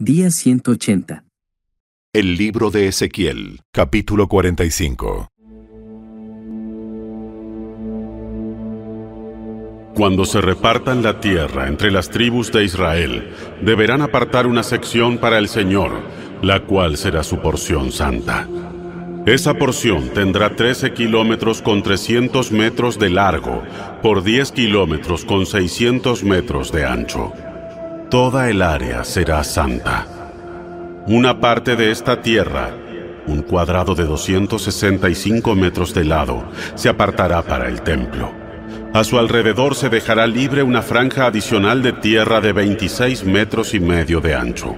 Día 180. El libro de Ezequiel, capítulo 45. Cuando se repartan la tierra entre las tribus de Israel, deberán apartar una sección para el Señor, la cual será su porción santa. Esa porción tendrá 13 kilómetros con 300 metros de largo, por 10 kilómetros con 600 metros de ancho. Toda el área será santa. Una parte de esta tierra, un cuadrado de 265 metros de lado, se apartará para el templo. A su alrededor se dejará libre una franja adicional de tierra de 26 metros y medio de ancho.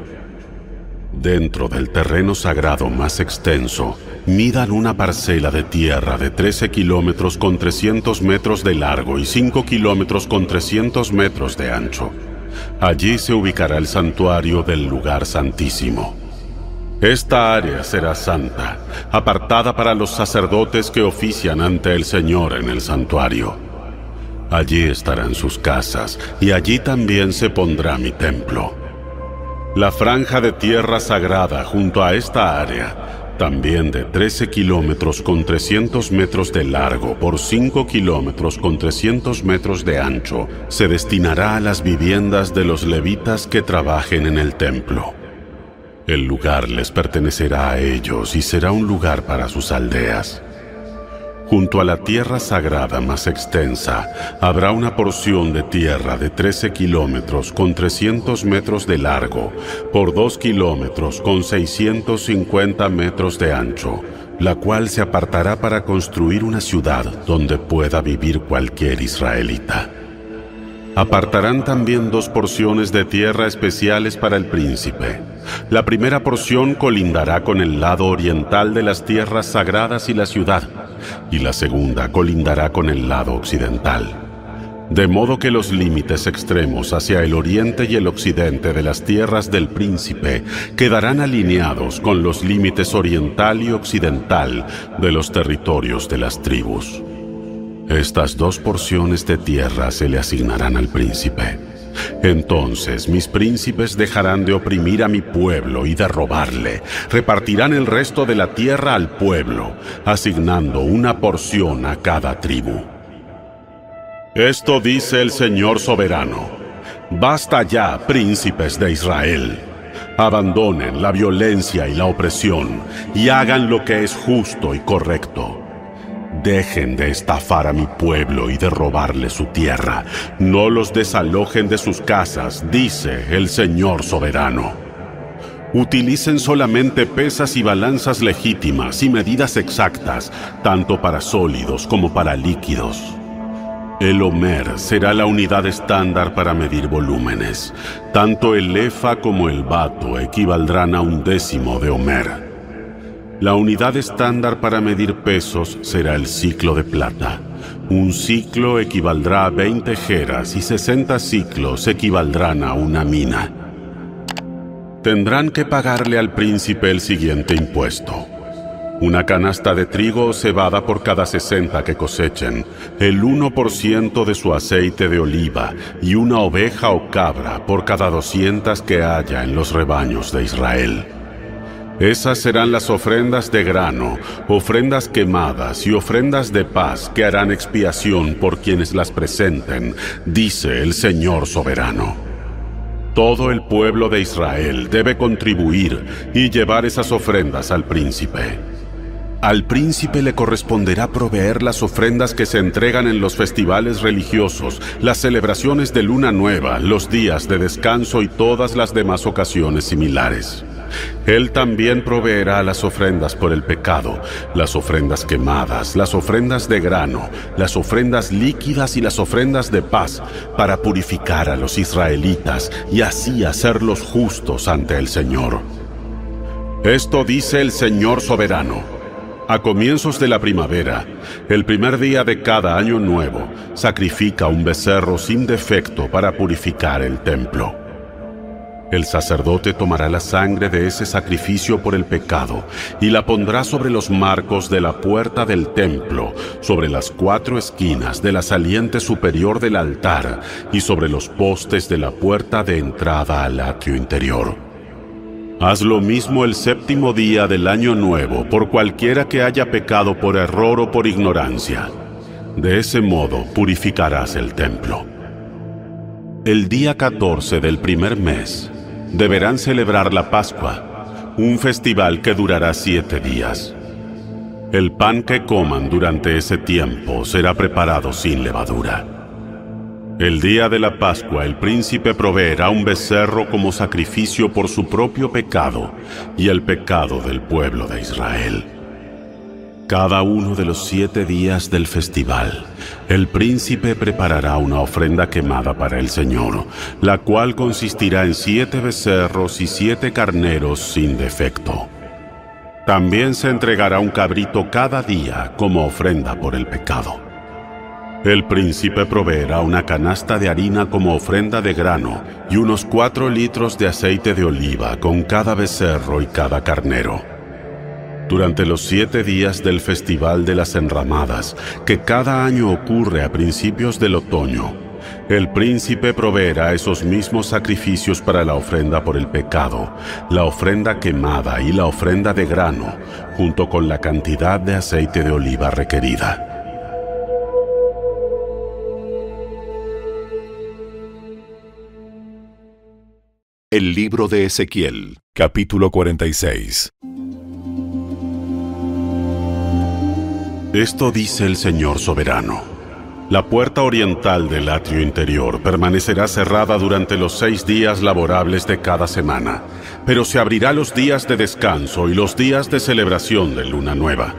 Dentro del terreno sagrado más extenso, midan una parcela de tierra de 13 kilómetros con 300 metros de largo y 5 kilómetros con 300 metros de ancho. Allí se ubicará el santuario del lugar santísimo. Esta área será santa, apartada para los sacerdotes que ofician ante el Señor en el santuario. Allí estarán sus casas, y allí también se pondrá mi templo. La franja de tierra sagrada junto a esta área, también de 13 kilómetros con 300 metros de largo por 5 kilómetros con 300 metros de ancho, se destinará a las viviendas de los levitas que trabajen en el templo. El lugar les pertenecerá a ellos y será un lugar para sus aldeas. Junto a la tierra sagrada más extensa, habrá una porción de tierra de 13 kilómetros con 300 metros de largo por 2 kilómetros con 650 metros de ancho, la cual se apartará para construir una ciudad donde pueda vivir cualquier israelita. Apartarán también 2 porciones de tierra especiales para el príncipe. La primera porción colindará con el lado oriental de las tierras sagradas y la ciudad, y la segunda colindará con el lado occidental. De modo que los límites extremos hacia el oriente y el occidente de las tierras del príncipe quedarán alineados con los límites oriental y occidental de los territorios de las tribus. Estas 2 porciones de tierra se le asignarán al príncipe. Entonces mis príncipes dejarán de oprimir a mi pueblo y de robarle. Repartirán el resto de la tierra al pueblo, asignando una porción a cada tribu. Esto dice el Señor soberano: basta ya, príncipes de Israel. Abandonen la violencia y la opresión y hagan lo que es justo y correcto. Dejen de estafar a mi pueblo y de robarle su tierra. No los desalojen de sus casas, dice el Señor soberano. Utilicen solamente pesas y balanzas legítimas y medidas exactas, tanto para sólidos como para líquidos. El homer será la unidad estándar para medir volúmenes. Tanto el efa como el bato equivaldrán a 1/10 de homer. La unidad estándar para medir pesos será el ciclo de plata. Un ciclo equivaldrá a 20 geras y 60 ciclos equivaldrán a una mina. Tendrán que pagarle al príncipe el siguiente impuesto: una canasta de trigo o cebada por cada 60 que cosechen, el 1% de su aceite de oliva y una oveja o cabra por cada 200 que haya en los rebaños de Israel. Esas serán las ofrendas de grano, ofrendas quemadas y ofrendas de paz que harán expiación por quienes las presenten, dice el Señor soberano. Todo el pueblo de Israel debe contribuir y llevar esas ofrendas al príncipe. Al príncipe le corresponderá proveer las ofrendas que se entregan en los festivales religiosos, las celebraciones de luna nueva, los días de descanso y todas las demás ocasiones similares. Él también proveerá las ofrendas por el pecado, las ofrendas quemadas, las ofrendas de grano, las ofrendas líquidas y las ofrendas de paz, para purificar a los israelitas y así hacerlos justos ante el Señor. Esto dice el Señor soberano: a comienzos de la primavera, el primer día de cada año nuevo, sacrifica un becerro sin defecto para purificar el templo. El sacerdote tomará la sangre de ese sacrificio por el pecado y la pondrá sobre los marcos de la puerta del templo, sobre las 4 esquinas de la saliente superior del altar y sobre los postes de la puerta de entrada al atrio interior. Haz lo mismo el 7º día del año nuevo por cualquiera que haya pecado por error o por ignorancia. De ese modo purificarás el templo. El día 14 del primer mes deberán celebrar la Pascua, un festival que durará 7 días. El pan que coman durante ese tiempo será preparado sin levadura. El día de la Pascua el príncipe proveerá un becerro como sacrificio por su propio pecado y el pecado del pueblo de Israel. Cada uno de los 7 días del festival, el príncipe preparará una ofrenda quemada para el Señor, la cual consistirá en 7 becerros y 7 carneros sin defecto. También se entregará un cabrito cada día como ofrenda por el pecado. El príncipe proveerá una canasta de harina como ofrenda de grano y unos 4 litros de aceite de oliva con cada becerro y cada carnero. Durante los 7 días del Festival de las Enramadas, que cada año ocurre a principios del otoño, el príncipe proveerá esos mismos sacrificios para la ofrenda por el pecado, la ofrenda quemada y la ofrenda de grano, junto con la cantidad de aceite de oliva requerida. El libro de Ezequiel, capítulo 46. Esto dice el Señor soberano: la puerta oriental del atrio interior permanecerá cerrada durante los 6 días laborables de cada semana, pero se abrirá los días de descanso y los días de celebración de luna nueva.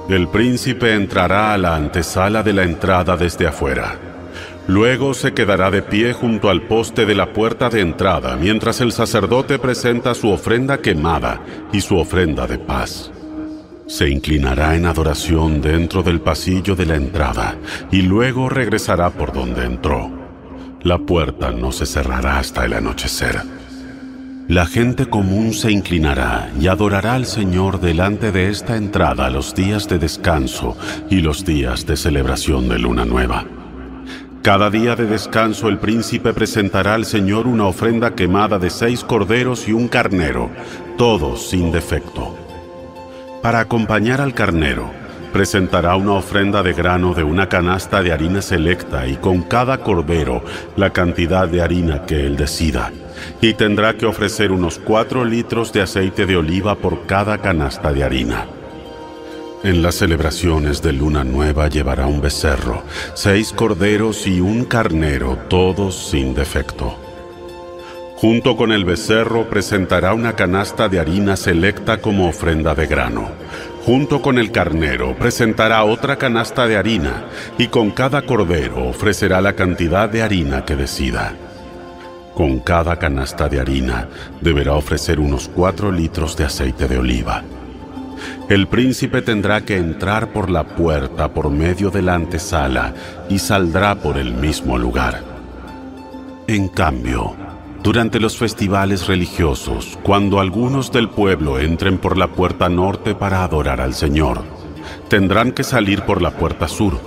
El príncipe entrará a la antesala de la entrada desde afuera. Luego se quedará de pie junto al poste de la puerta de entrada mientras el sacerdote presenta su ofrenda quemada y su ofrenda de paz. Se inclinará en adoración dentro del pasillo de la entrada y luego regresará por donde entró. La puerta no se cerrará hasta el anochecer. La gente común se inclinará y adorará al Señor delante de esta entrada los días de descanso y los días de celebración de luna nueva. Cada día de descanso el príncipe presentará al Señor una ofrenda quemada de 6 corderos y un carnero, todos sin defecto. Para acompañar al carnero, presentará una ofrenda de grano de una canasta de harina selecta y con cada cordero la cantidad de harina que él decida, y tendrá que ofrecer unos 4 litros de aceite de oliva por cada canasta de harina. En las celebraciones de luna nueva llevará un becerro, 6 corderos y un carnero, todos sin defecto. Junto con el becerro presentará una canasta de harina selecta como ofrenda de grano. Junto con el carnero presentará otra canasta de harina y con cada cordero ofrecerá la cantidad de harina que decida. Con cada canasta de harina deberá ofrecer unos 4 litros de aceite de oliva. El príncipe tendrá que entrar por la puerta por medio de la antesala y saldrá por el mismo lugar. En cambio, durante los festivales religiosos, cuando algunos del pueblo entren por la puerta norte para adorar al Señor, tendrán que salir por la puerta sur,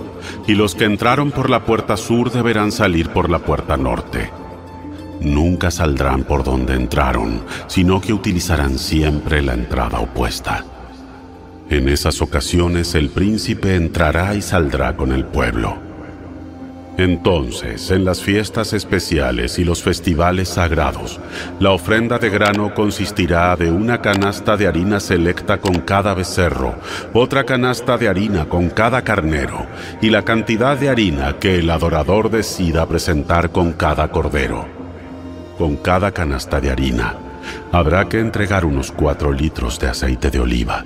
y los que entraron por la puerta sur deberán salir por la puerta norte. Nunca saldrán por donde entraron, sino que utilizarán siempre la entrada opuesta. En esas ocasiones el príncipe entrará y saldrá con el pueblo. Entonces, en las fiestas especiales y los festivales sagrados, la ofrenda de grano consistirá de una canasta de harina selecta con cada becerro, otra canasta de harina con cada carnero, y la cantidad de harina que el adorador decida presentar con cada cordero. Con cada canasta de harina, habrá que entregar unos 4 litros de aceite de oliva.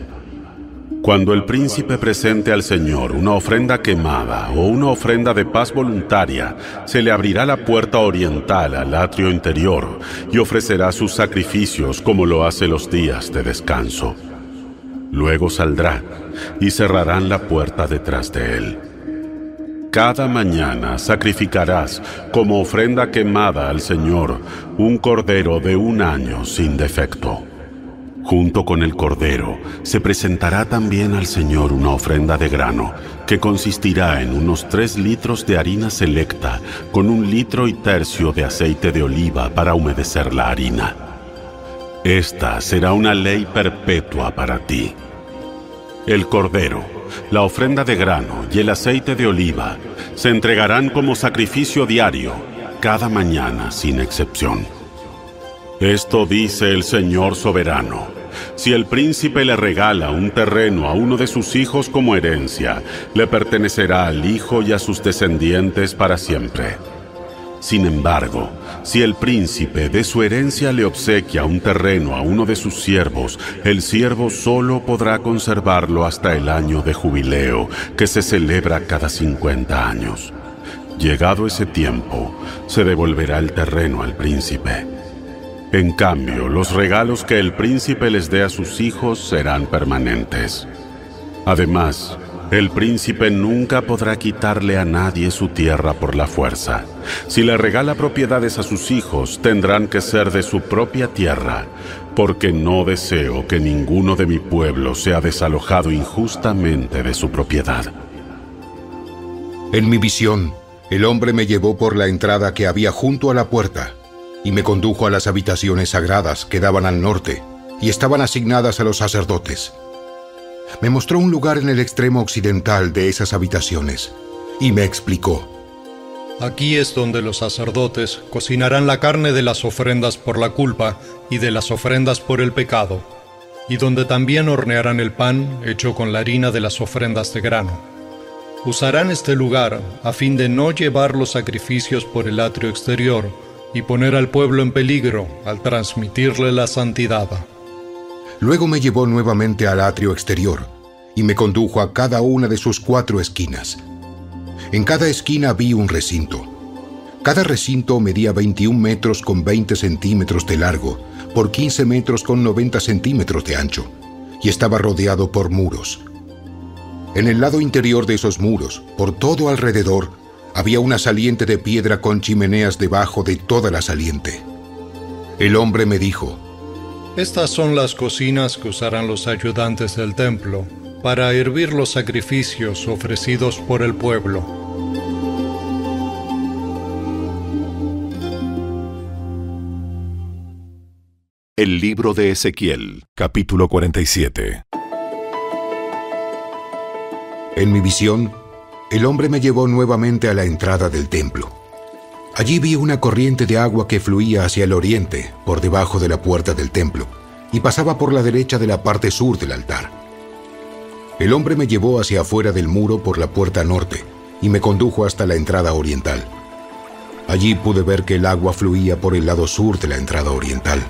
Cuando el príncipe presente al Señor una ofrenda quemada o una ofrenda de paz voluntaria, se le abrirá la puerta oriental al atrio interior y ofrecerá sus sacrificios como lo hace los días de descanso. Luego saldrá y cerrarán la puerta detrás de él. Cada mañana sacrificarás como ofrenda quemada al Señor un cordero de 1 año sin defecto. Junto con el cordero se presentará también al Señor una ofrenda de grano, que consistirá en unos 3 litros de harina selecta con 1,3 litros de aceite de oliva para humedecer la harina. Esta será una ley perpetua para ti. El cordero, la ofrenda de grano y el aceite de oliva se entregarán como sacrificio diario, cada mañana sin excepción. Esto dice el Señor soberano: si el príncipe le regala un terreno a uno de sus hijos como herencia, le pertenecerá al hijo y a sus descendientes para siempre. Sin embargo, si el príncipe de su herencia le obsequia un terreno a uno de sus siervos, el siervo solo podrá conservarlo hasta el año de jubileo, que se celebra cada 50 años. Llegado ese tiempo, se devolverá el terreno al príncipe. En cambio, los regalos que el príncipe les dé a sus hijos serán permanentes. Además, el príncipe nunca podrá quitarle a nadie su tierra por la fuerza. Si le regala propiedades a sus hijos, tendrán que ser de su propia tierra, porque no deseo que ninguno de mi pueblo sea desalojado injustamente de su propiedad. En mi visión, el hombre me llevó por la entrada que había junto a la puerta, y me condujo a las habitaciones sagradas que daban al norte, y estaban asignadas a los sacerdotes. Me mostró un lugar en el extremo occidental de esas habitaciones, y me explicó: aquí es donde los sacerdotes cocinarán la carne de las ofrendas por la culpa y de las ofrendas por el pecado, y donde también hornearán el pan hecho con la harina de las ofrendas de grano. Usarán este lugar a fin de no llevar los sacrificios por el atrio exterior y poner al pueblo en peligro al transmitirle la santidad. Luego me llevó nuevamente al atrio exterior, y me condujo a cada una de sus 4 esquinas. En cada esquina vi un recinto. Cada recinto medía 21 metros con 20 centímetros de largo, por 15 metros con 90 centímetros de ancho, y estaba rodeado por muros. En el lado interior de esos muros, por todo alrededor, había una saliente de piedra con chimeneas debajo de toda la saliente. El hombre me dijo: estas son las cocinas que usarán los ayudantes del templo para hervir los sacrificios ofrecidos por el pueblo. El libro de Ezequiel, capítulo 47. En mi visión, el hombre me llevó nuevamente a la entrada del templo. Allí vi una corriente de agua que fluía hacia el oriente, por debajo de la puerta del templo, y pasaba por la derecha de la parte sur del altar. El hombre me llevó hacia afuera del muro por la puerta norte, y me condujo hasta la entrada oriental. Allí pude ver que el agua fluía por el lado sur de la entrada oriental.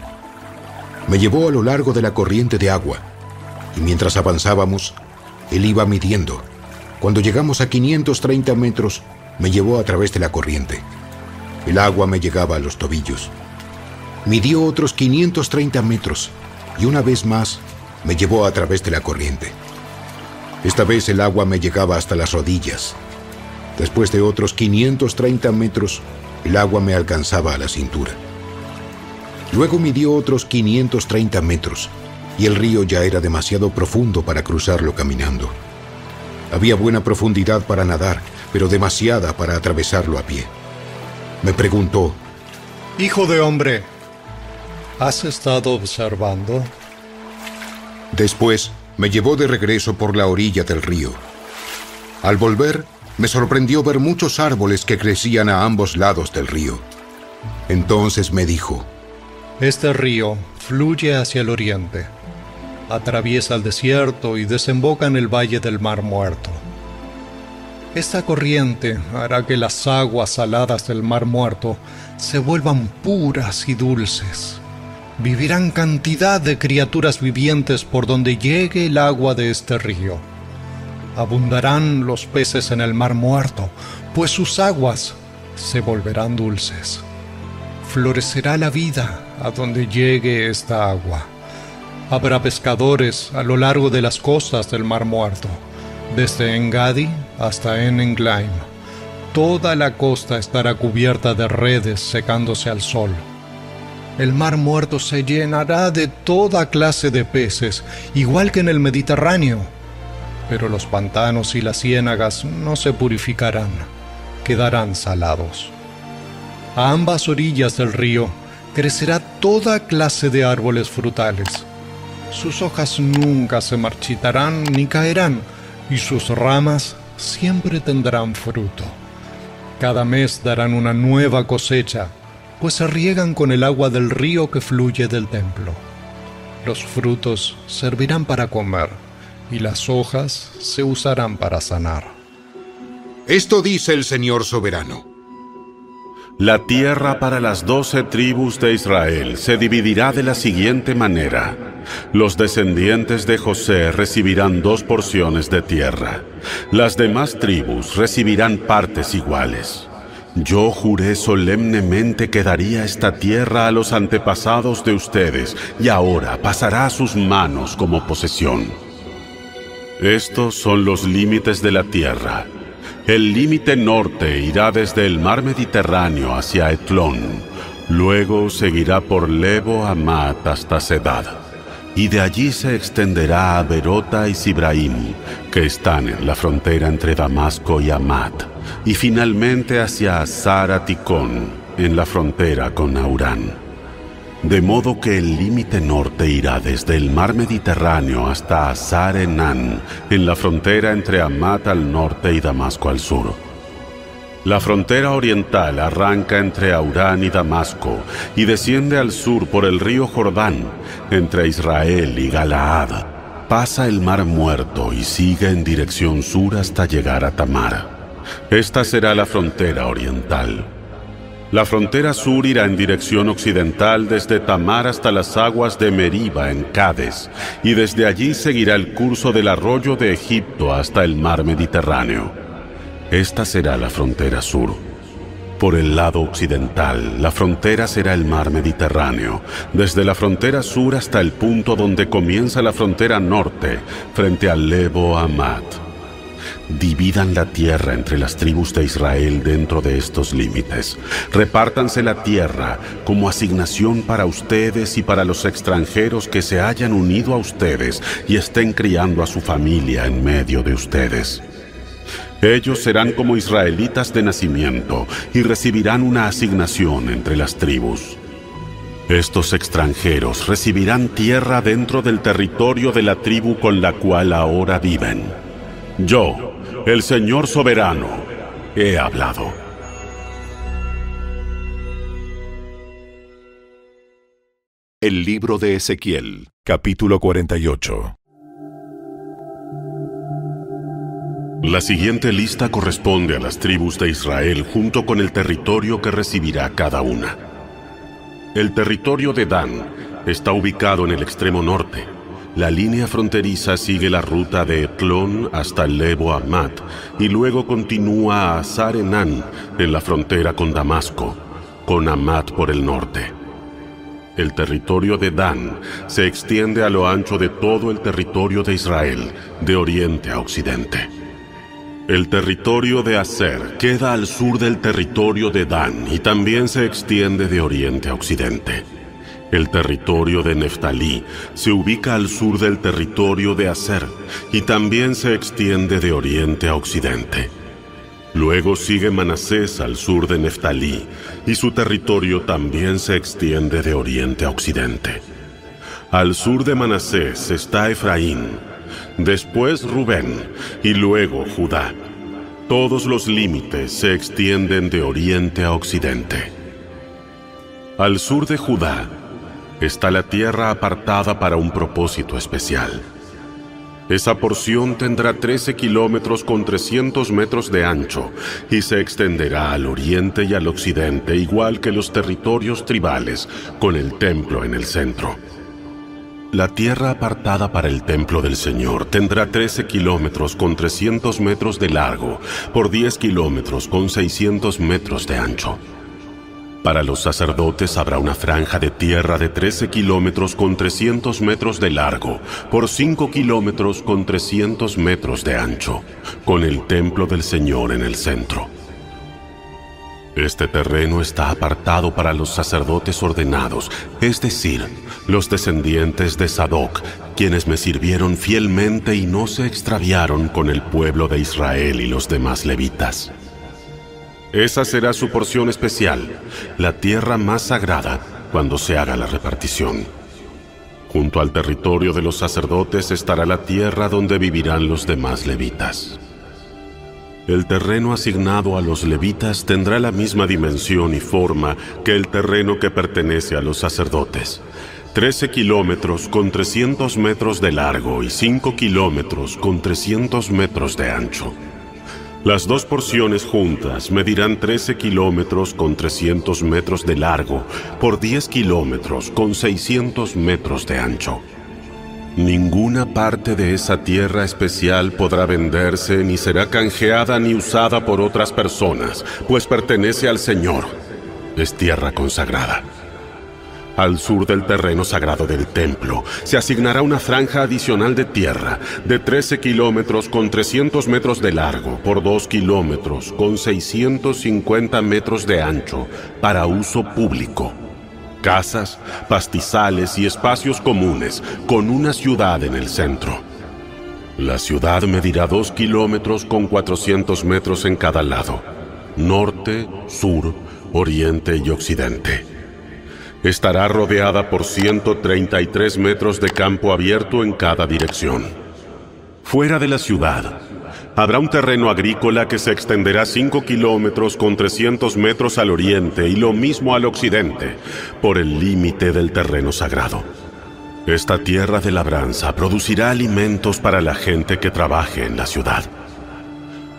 Me llevó a lo largo de la corriente de agua, y mientras avanzábamos, él iba midiendo. Cuando llegamos a 530 metros, me llevó a través de la corriente. El agua me llegaba a los tobillos. Midió otros 530 metros y una vez más me llevó a través de la corriente. Esta vez el agua me llegaba hasta las rodillas. Después de otros 530 metros, el agua me alcanzaba a la cintura. Luego midió otros 530 metros y el río ya era demasiado profundo para cruzarlo caminando. Había buena profundidad para nadar, pero demasiada para atravesarlo a pie. Me preguntó: hijo de hombre, ¿has estado observando? Después me llevó de regreso por la orilla del río. Al volver, me sorprendió ver muchos árboles que crecían a ambos lados del río. Entonces me dijo: este río fluye hacia el oriente, atraviesa el desierto y desemboca en el valle del Mar Muerto. Esta corriente hará que las aguas saladas del Mar Muerto se vuelvan puras y dulces. Vivirán cantidad de criaturas vivientes por donde llegue el agua de este río. Abundarán los peces en el Mar Muerto, pues sus aguas se volverán dulces. Florecerá la vida a donde llegue esta agua. Habrá pescadores a lo largo de las costas del Mar Muerto, desde Engadi hasta Englaim. Toda la costa estará cubierta de redes secándose al sol. El Mar Muerto se llenará de toda clase de peces, igual que en el Mediterráneo. Pero los pantanos y las ciénagas no se purificarán, quedarán salados. A ambas orillas del río crecerá toda clase de árboles frutales. Sus hojas nunca se marchitarán ni caerán, y sus ramas siempre tendrán fruto. Cada mes darán una nueva cosecha, pues se riegan con el agua del río que fluye del templo. Los frutos servirán para comer, y las hojas se usarán para sanar. Esto dice el Señor soberano. La tierra para las 12 tribus de Israel se dividirá de la siguiente manera. Los descendientes de José recibirán 2 porciones de tierra. Las demás tribus recibirán partes iguales. Yo juré solemnemente que daría esta tierra a los antepasados de ustedes, y ahora pasará a sus manos como posesión. Estos son los límites de la tierra. El límite norte irá desde el mar Mediterráneo hacia Etlón, luego seguirá por Lebo Hamat hasta Sedad, y de allí se extenderá a Berota y Sibraim, que están en la frontera entre Damasco y Hamat, y finalmente hacia Hazar-Haticón, en la frontera con Aurán. De modo que el límite norte irá desde el mar Mediterráneo hasta Hazar-Enán, en la frontera entre Hamat al norte y Damasco al sur. La frontera oriental arranca entre Aurán y Damasco y desciende al sur por el río Jordán, entre Israel y Galaad. Pasa el mar Muerto y sigue en dirección sur hasta llegar a Tamar. Esta será la frontera oriental. La frontera sur irá en dirección occidental desde Tamar hasta las aguas de Meriba en Cades, y desde allí seguirá el curso del arroyo de Egipto hasta el mar Mediterráneo. Esta será la frontera sur. Por el lado occidental, la frontera será el mar Mediterráneo, desde la frontera sur hasta el punto donde comienza la frontera norte, frente al Lebo Hamat. Dividan la tierra entre las tribus de Israel dentro de estos límites. Repártanse la tierra como asignación para ustedes y para los extranjeros que se hayan unido a ustedes y estén criando a su familia en medio de ustedes. Ellos serán como israelitas de nacimiento y recibirán una asignación entre las tribus. Estos extranjeros recibirán tierra dentro del territorio de la tribu con la cual ahora viven. Yo, el Señor soberano, he hablado. El libro de Ezequiel, capítulo 48. La siguiente lista corresponde a las tribus de Israel junto con el territorio que recibirá cada una. El territorio de Dan está ubicado en el extremo norte. La línea fronteriza sigue la ruta de Etlón hasta Lebo Hamat y luego continúa a Hazar-Enán en la frontera con Damasco, con Hamat por el norte. El territorio de Dan se extiende a lo ancho de todo el territorio de Israel, de oriente a occidente. El territorio de Aser queda al sur del territorio de Dan y también se extiende de oriente a occidente. El territorio de Neftalí se ubica al sur del territorio de Aser y también se extiende de oriente a occidente. Luego sigue Manasés al sur de Neftalí y su territorio también se extiende de oriente a occidente. Al sur de Manasés está Efraín, después Rubén y luego Judá. Todos los límites se extienden de oriente a occidente. Al sur de Judá está la tierra apartada para un propósito especial. Esa porción tendrá 13 kilómetros con 300 metros de ancho y se extenderá al oriente y al occidente, igual que los territorios tribales, con el templo en el centro. La tierra apartada para el templo del Señor tendrá 13 kilómetros con 300 metros de largo por 10 kilómetros con 600 metros de ancho. Para los sacerdotes habrá una franja de tierra de 13 kilómetros con 300 metros de largo por 5 kilómetros con 300 metros de ancho, con el templo del Señor en el centro. Este terreno está apartado para los sacerdotes ordenados, es decir, los descendientes de Sadoc, quienes me sirvieron fielmente y no se extraviaron con el pueblo de Israel y los demás levitas. Esa será su porción especial, la tierra más sagrada, cuando se haga la repartición. Junto al territorio de los sacerdotes estará la tierra donde vivirán los demás levitas. El terreno asignado a los levitas tendrá la misma dimensión y forma que el terreno que pertenece a los sacerdotes: 13 kilómetros con 300 metros de largo y 5 kilómetros con 300 metros de ancho. Las dos porciones juntas medirán 13 kilómetros con 300 metros de largo por 10 kilómetros con 600 metros de ancho. Ninguna parte de esa tierra especial podrá venderse, ni será canjeada ni usada por otras personas, pues pertenece al Señor. Es tierra consagrada. Al sur del terreno sagrado del templo se asignará una franja adicional de tierra de 13 kilómetros con 300 metros de largo por 2 kilómetros con 650 metros de ancho para uso público. Casas, pastizales y espacios comunes, con una ciudad en el centro. La ciudad medirá 2 kilómetros con 400 metros en cada lado: norte, sur, oriente y occidente. Estará rodeada por 133 metros de campo abierto en cada dirección. Fuera de la ciudad, habrá un terreno agrícola que se extenderá 5 kilómetros con 300 metros al oriente y lo mismo al occidente, por el límite del terreno sagrado. Esta tierra de labranza producirá alimentos para la gente que trabaje en la ciudad.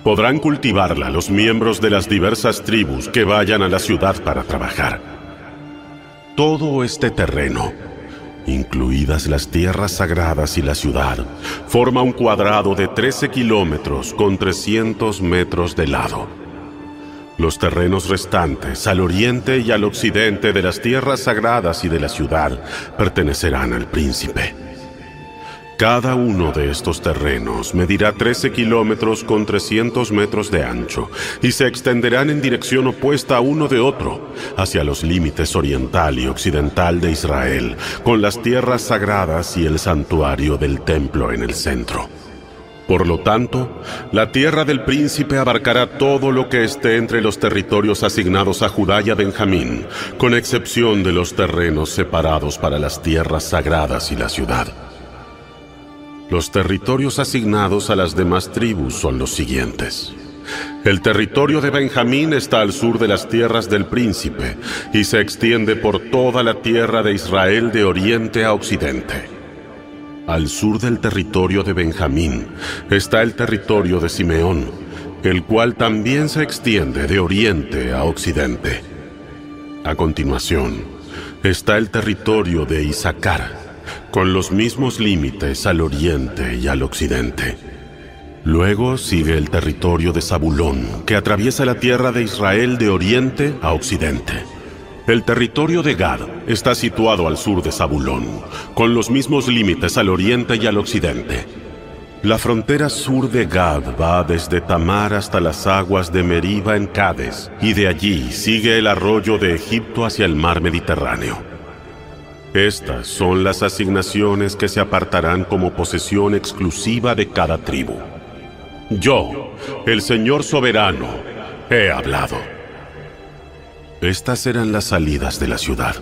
Podrán cultivarla los miembros de las diversas tribus que vayan a la ciudad para trabajar. Todo este terreno, incluidas las tierras sagradas y la ciudad, forma un cuadrado de 13 kilómetros con 300 metros de lado. Los terrenos restantes, al oriente y al occidente de las tierras sagradas y de la ciudad, pertenecerán al príncipe. Cada uno de estos terrenos medirá 13 kilómetros con 300 metros de ancho y se extenderán en dirección opuesta uno de otro, hacia los límites oriental y occidental de Israel, con las tierras sagradas y el santuario del templo en el centro. Por lo tanto, la tierra del príncipe abarcará todo lo que esté entre los territorios asignados a Judá y a Benjamín, con excepción de los terrenos separados para las tierras sagradas y la ciudad. Los territorios asignados a las demás tribus son los siguientes. El territorio de Benjamín está al sur de las tierras del príncipe y se extiende por toda la tierra de Israel de oriente a occidente. Al sur del territorio de Benjamín está el territorio de Simeón, el cual también se extiende de oriente a occidente. A continuación, está el territorio de Isaacar, con los mismos límites al oriente y al occidente. Luego sigue el territorio de Zabulón, que atraviesa la tierra de Israel de oriente a occidente. El territorio de Gad está situado al sur de Zabulón, con los mismos límites al oriente y al occidente. La frontera sur de Gad va desde Tamar hasta las aguas de Meriba en Cades, y de allí sigue el arroyo de Egipto hacia el mar Mediterráneo. Estas son las asignaciones que se apartarán como posesión exclusiva de cada tribu. Yo, el Señor soberano, he hablado. Estas eran las salidas de la ciudad.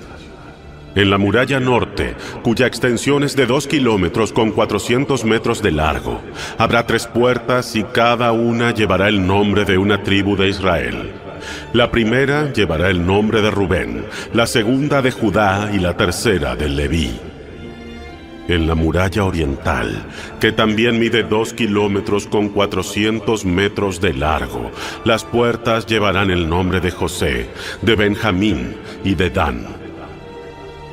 En la muralla norte, cuya extensión es de 2 kilómetros con 400 metros de largo, habrá 3 puertas y cada una llevará el nombre de una tribu de Israel. La primera llevará el nombre de Rubén, la segunda de Judá y la tercera de Leví. En la muralla oriental, que también mide 2 kilómetros con 400 metros de largo, las puertas llevarán el nombre de José, de Benjamín y de Dan.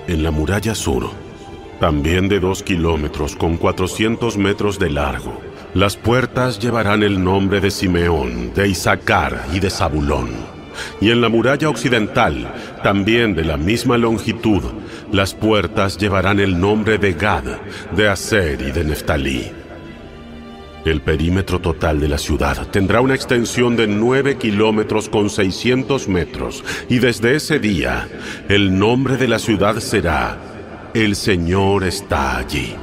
En la muralla sur, también de 2 kilómetros con 400 metros de largo, las puertas llevarán el nombre de Simeón, de Isaacar y de Zabulón. Y en la muralla occidental, también de la misma longitud, las puertas llevarán el nombre de Gad, de Aser y de Neftalí. El perímetro total de la ciudad tendrá una extensión de 9 kilómetros con 600 metros, y desde ese día, el nombre de la ciudad será: El Señor está allí.